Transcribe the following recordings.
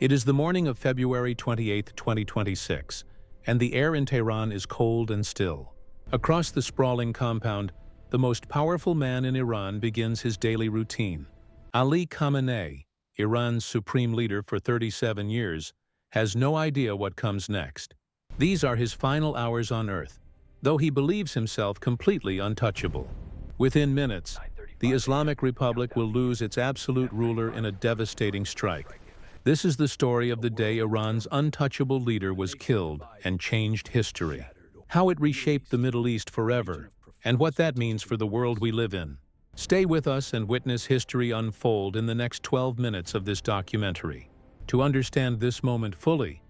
It is the morning of February 28, 2026, and the air in Tehran is cold and still. Across the sprawling compound, the most powerful man in Iran begins his daily routine. Ali Khamenei, Iran's supreme leader for 37 years, has no idea what comes next. These are his final hours on Earth, though he believes himself completely untouchable. Within minutes, the Islamic Republic will lose its absolute ruler in a devastating strike. This is the story of the day Iran's untouchable leader was killed and changed history. How it reshaped the Middle East forever, and what that means for the world we live in. Stay with us and witness history unfold in the next 12 minutes of this documentary. To understand this moment fully,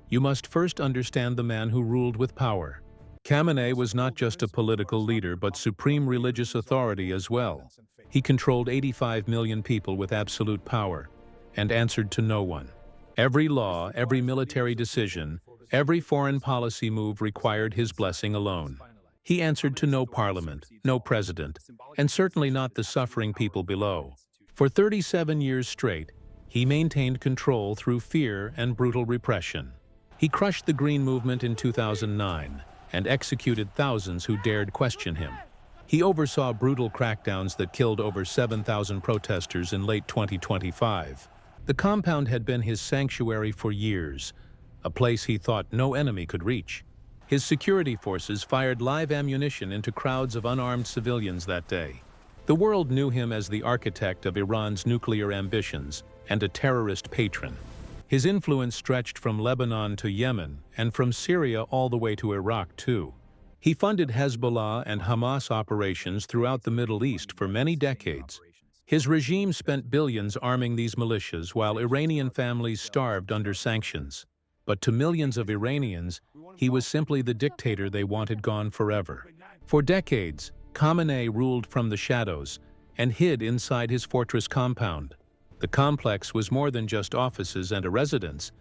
you must first understand the man who ruled with power. Khamenei was not just a political leader but supreme religious authority as well. He controlled 85 million people with absolute power and answered to no one. Every law, every military decision, every foreign policy move required his blessing alone. He answered to no parliament, no president, and certainly not the suffering people below. For 37 years straight, he maintained control through fear and brutal repression. He crushed the Green Movement in 2009 and executed thousands who dared question him. He oversaw brutal crackdowns that killed over 7,000 protesters in late 2025. The compound had been his sanctuary for years, a place he thought no enemy could reach. His security forces fired live ammunition into crowds of unarmed civilians that day. The world knew him as the architect of Iran's nuclear ambitions and a terrorist patron. His influence stretched from Lebanon to Yemen and from Syria all the way to Iraq too. He funded Hezbollah and Hamas operations throughout the Middle East for many decades. His regime spent billions arming these militias while Iranian families starved under sanctions. But to millions of Iranians, he was simply the dictator they wanted gone forever. For decades, Khamenei ruled from the shadows and hid inside his fortress compound. The complex was more than just offices and a residence.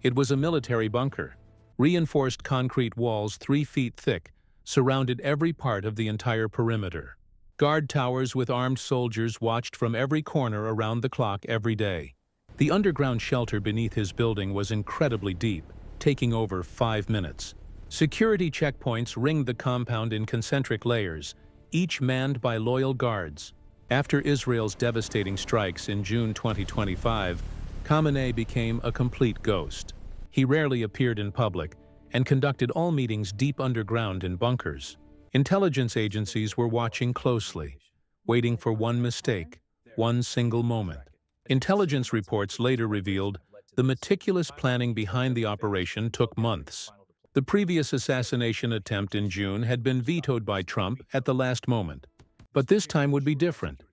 It was a military bunker. Reinforced concrete walls 3 feet thick surrounded every part of the entire perimeter. Guard towers with armed soldiers watched from every corner around the clock every day. The underground shelter beneath his building was incredibly deep, taking over 5 minutes. Security checkpoints ringed the compound in concentric layers, each manned by loyal guards. After Israel's devastating strikes in June 2025, Khamenei became a complete ghost. He rarely appeared in public and conducted all meetings deep underground in bunkers. Intelligence agencies were watching closely, waiting for one mistake, one single moment. Intelligence reports later revealed the meticulous planning behind the operation took months. The previous assassination attempt in June had been vetoed by Trump at the last moment. But this time would be different,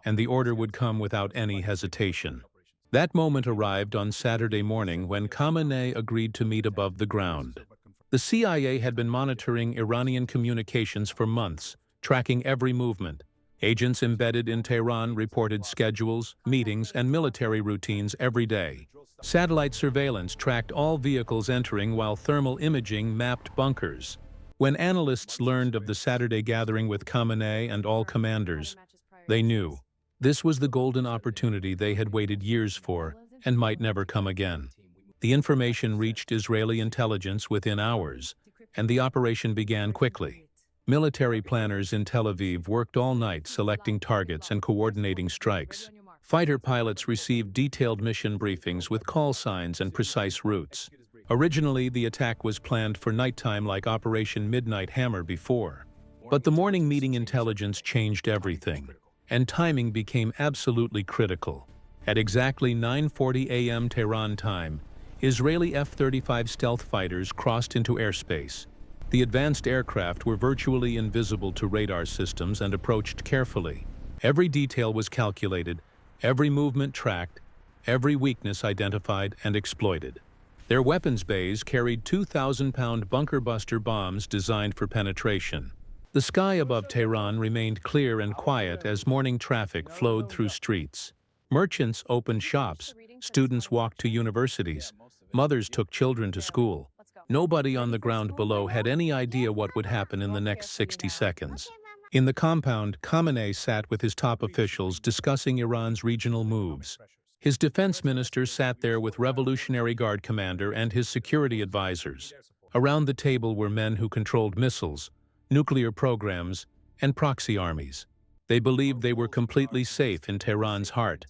and the order would come without any hesitation. That moment arrived on Saturday morning when Khamenei agreed to meet above the ground. The CIA had been monitoring Iranian communications for months, tracking every movement. Agents embedded in Tehran reported schedules, meetings, and military routines every day. Satellite surveillance tracked all vehicles entering while thermal imaging mapped bunkers. When analysts learned of the Saturday gathering with Khamenei and all commanders, they knew this was the golden opportunity they had waited years for and might never come again. The information reached Israeli intelligence within hours, and the operation began quickly. Military planners in Tel Aviv worked all night selecting targets and coordinating strikes. Fighter pilots received detailed mission briefings with call signs and precise routes. Originally, the attack was planned for nighttime like Operation Midnight Hammer before. But the morning meeting intelligence changed everything, and timing became absolutely critical. At exactly 9:40 a.m. Tehran time, Israeli F-35 stealth fighters crossed into airspace. The advanced aircraft were virtually invisible to radar systems and approached carefully. Every detail was calculated, every movement tracked, every weakness identified and exploited. Their weapons bays carried 2,000-pound bunker-buster bombs designed for penetration. The sky above Tehran remained clear and quiet as morning traffic flowed through streets. Merchants opened shops, students walked to universities, mothers took children to school. Nobody on the ground below had any idea what would happen in the next 60 seconds. In the compound, Khamenei sat with his top officials discussing Iran's regional moves. His defense minister sat there with Revolutionary Guard commander and his security advisors. Around the table were men who controlled missiles, nuclear programs, and proxy armies. They believed they were completely safe in Tehran's heart,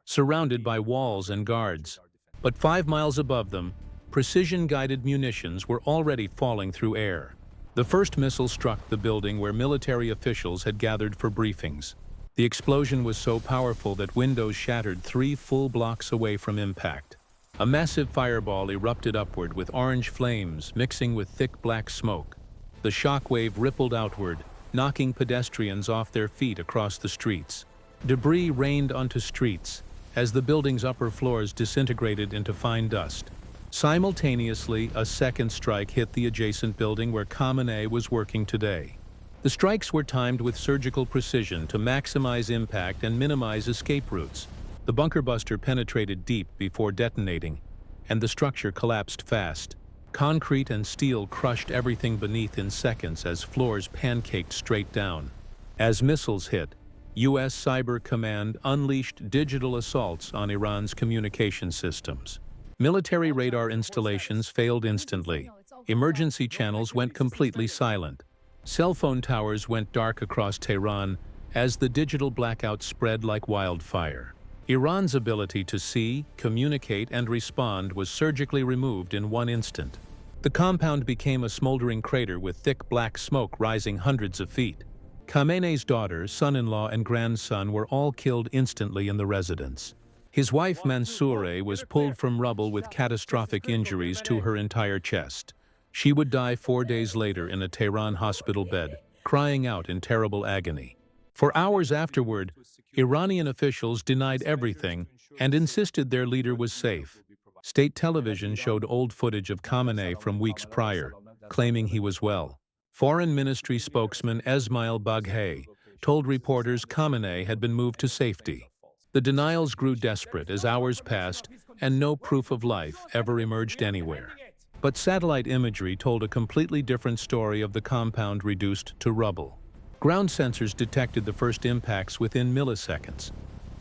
surrounded by walls and guards. But 5 miles above them, precision-guided munitions were already falling through air. The first missile struck the building where military officials had gathered for briefings. The explosion was so powerful that windows shattered 3 full blocks away from impact. A massive fireball erupted upward with orange flames mixing with thick black smoke. The shockwave rippled outward, knocking pedestrians off their feet across the streets. Debris rained onto streets as the building's upper floors disintegrated into fine dust. Simultaneously, a second strike hit the adjacent building where Khamenei was working today. The strikes were timed with surgical precision to maximize impact and minimize escape routes. The bunker buster penetrated deep before detonating, and the structure collapsed fast. Concrete and steel crushed everything beneath in seconds as floors pancaked straight down. As missiles hit, U.S. Cyber Command unleashed digital assaults on Iran's communication systems. Military radar installations failed instantly. Emergency channels went completely silent. Cell phone towers went dark across Tehran as the digital blackout spread like wildfire. Iran's ability to see, communicate, and respond was surgically removed in one instant. The compound became a smoldering crater with thick black smoke rising hundreds of feet. Khamenei's daughter, son-in-law, and grandson were all killed instantly in the residence. His wife Mansoureh was pulled from rubble with catastrophic injuries to her entire chest. She would die 4 days later in a Tehran hospital bed, crying out in terrible agony. For hours afterward, Iranian officials denied everything and insisted their leader was safe. State television showed old footage of Khamenei from weeks prior, claiming he was well. Foreign Ministry spokesman Esmail Baghaei told reporters Khamenei had been moved to safety. The denials grew desperate as hours passed and no proof of life ever emerged anywhere. But satellite imagery told a completely different story of the compound reduced to rubble. Ground sensors detected the first impacts within milliseconds,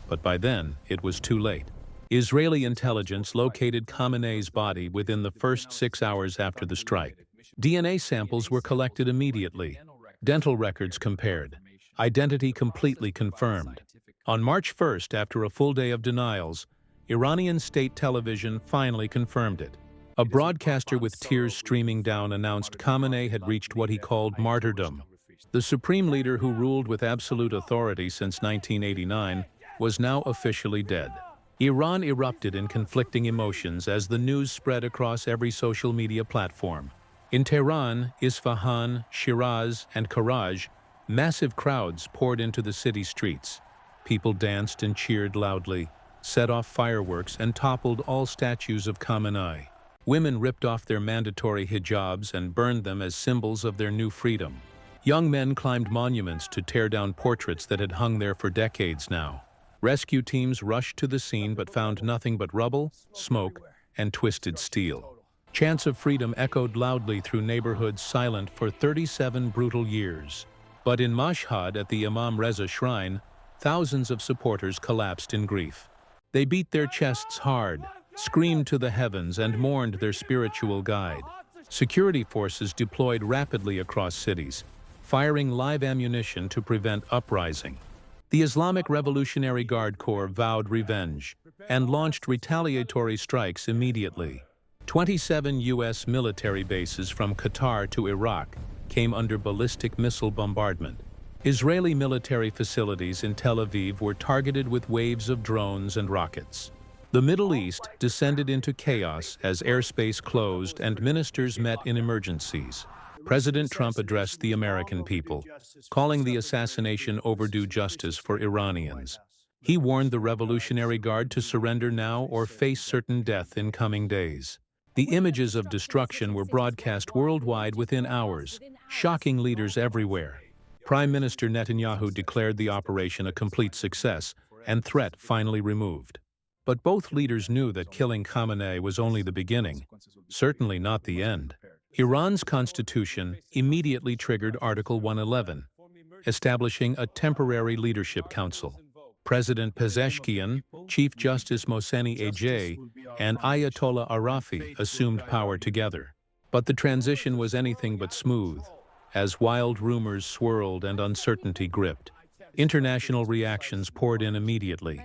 but by then it was too late. Israeli intelligence located Khamenei's body within the first 6 hours after the strike. DNA samples were collected immediately, dental records compared, identity completely confirmed. On March 1st, after a full day of denials, Iranian state television finally confirmed it. A broadcaster with tears streaming down announced Khamenei had reached what he called martyrdom. The supreme leader who ruled with absolute authority since 1989 was now officially dead. Iran erupted in conflicting emotions as the news spread across every social media platform. In Tehran, Isfahan, Shiraz, and Karaj, massive crowds poured into the city streets. People danced and cheered loudly, set off fireworks, and toppled all statues of Khamenei. Women ripped off their mandatory hijabs and burned them as symbols of their new freedom. Young men climbed monuments to tear down portraits that had hung there for decades now. Rescue teams rushed to the scene but found nothing but rubble, smoke, and twisted steel. Chants of freedom echoed loudly through neighborhoods silent for 37 brutal years. But in Mashhad at the Imam Reza shrine, thousands of supporters collapsed in grief. They beat their chests hard, screamed to the heavens, and mourned their spiritual guide. Security forces deployed rapidly across cities, firing live ammunition to prevent uprising. The Islamic Revolutionary Guard Corps vowed revenge and launched retaliatory strikes immediately. 27 U.S. military bases from Qatar to Iraq came under ballistic missile bombardment. Israeli military facilities in Tel Aviv were targeted with waves of drones and rockets. The Middle East descended into chaos as airspace closed and ministers met in emergencies. President Trump addressed the American people, calling the assassination overdue justice for Iranians. He warned the Revolutionary Guard to surrender now or face certain death in coming days. The images of destruction were broadcast worldwide within hours, shocking leaders everywhere. Prime Minister Netanyahu declared the operation a complete success and threat finally removed. But both leaders knew that killing Khamenei was only the beginning, certainly not the end. Iran's constitution immediately triggered Article 111, establishing a temporary leadership council. President Pezeshkian, Chief Justice Mohseni Ejei, and Ayatollah Arafi assumed power together. But the transition was anything but smooth, as wild rumors swirled and uncertainty gripped. International reactions poured in immediately,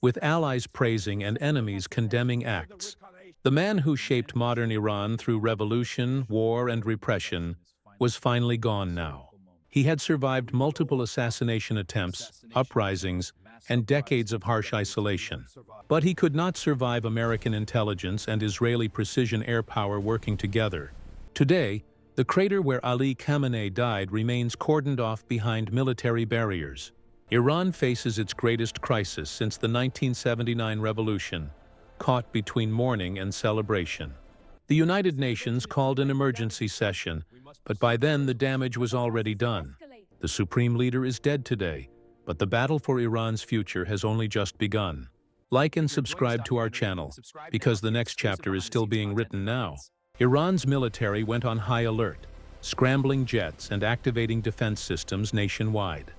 with allies praising and enemies condemning acts. The man who shaped modern Iran through revolution, war, and repression was finally gone now. He had survived multiple assassination attempts, uprisings, and decades of harsh isolation. But he could not survive American intelligence and Israeli precision air power working together. Today, the crater where Ali Khamenei died remains cordoned off behind military barriers. Iran faces its greatest crisis since the 1979 revolution, caught between mourning and celebration. The United Nations called an emergency session, but by then the damage was already done. The supreme leader is dead today, but the battle for Iran's future has only just begun. Like and subscribe to our channel, because the next chapter is still being written now. Iran's military went on high alert, scrambling jets and activating defense systems nationwide.